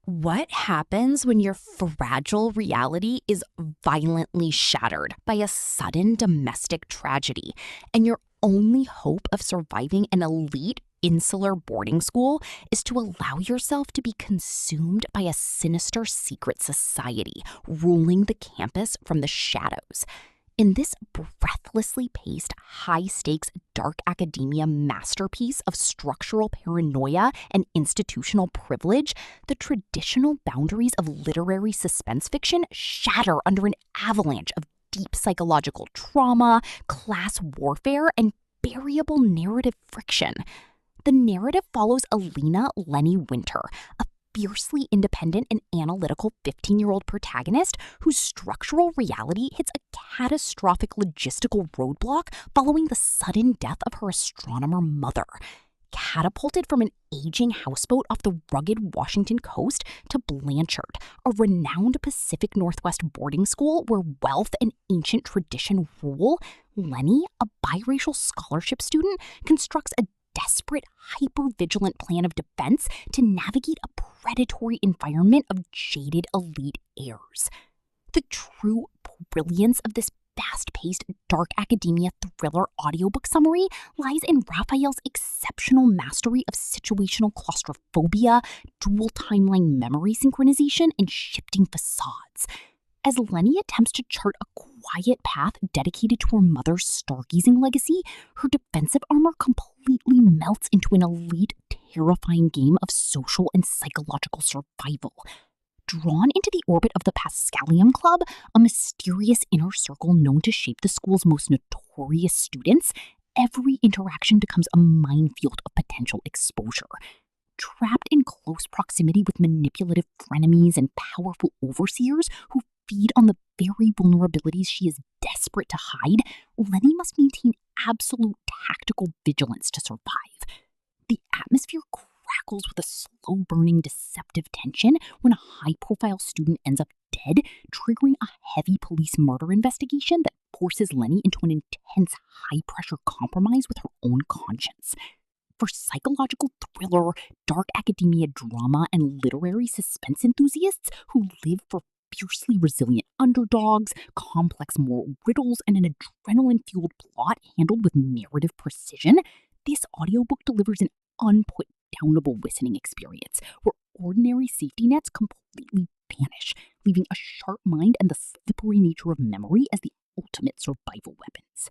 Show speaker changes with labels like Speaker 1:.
Speaker 1: What happens when your fragile reality is violently shattered by a sudden domestic tragedy, and your only hope of surviving an elite insular boarding school is to allow yourself to be consumed by a sinister secret society ruling the campus from the shadows? In this breathlessly paced, high-stakes dark academia masterpiece of structural paranoia and institutional privilege, the traditional boundaries of literary suspense fiction shatter under an avalanche of deep psychological trauma, class warfare, and variable narrative friction. The narrative follows Alina Lenny Winter, a fiercely independent and analytical 15-year-old protagonist whose structural reality hits a catastrophic logistical roadblock following the sudden death of her astronomer mother. Catapulted from an aging houseboat off the rugged Washington coast to Blanchard, a renowned Pacific Northwest boarding school where wealth and ancient tradition rule, Lenny, a biracial scholarship student, constructs a desperate, hyper-vigilant plan of defense to navigate a predatory environment of jaded elite heirs. The true brilliance of this fast-paced, dark academia thriller audiobook summary lies in Raphael's exceptional mastery of situational claustrophobia, dual timeline memory synchronization, and shifting facades. As Lenny attempts to chart a quiet path dedicated to her mother's stargazing legacy, her defensive armor completely melts into an elite, terrifying game of social and psychological survival. Drawn into the orbit of the Pascalianum Club, a mysterious inner circle known to shape the school's most notorious students, every interaction becomes a minefield of potential exposure. Trapped in close proximity with manipulative frenemies and powerful overseers who feed on the very vulnerabilities she is desperate to hide, Lenny must maintain absolute tactical vigilance to survive. The atmosphere crackles with a slow-burning, deceptive tension when a high-profile student ends up dead, triggering a heavy police murder investigation that forces Lenny into an intense, high-pressure compromise with her own conscience. For psychological thriller, dark academia drama, and literary suspense enthusiasts who live for fiercely resilient underdogs, complex moral riddles, and an adrenaline-fueled plot handled with narrative precision, this audiobook delivers an unput-downable listening experience where ordinary safety nets completely vanish, leaving a sharp mind and the slippery nature of memory as the ultimate survival weapons.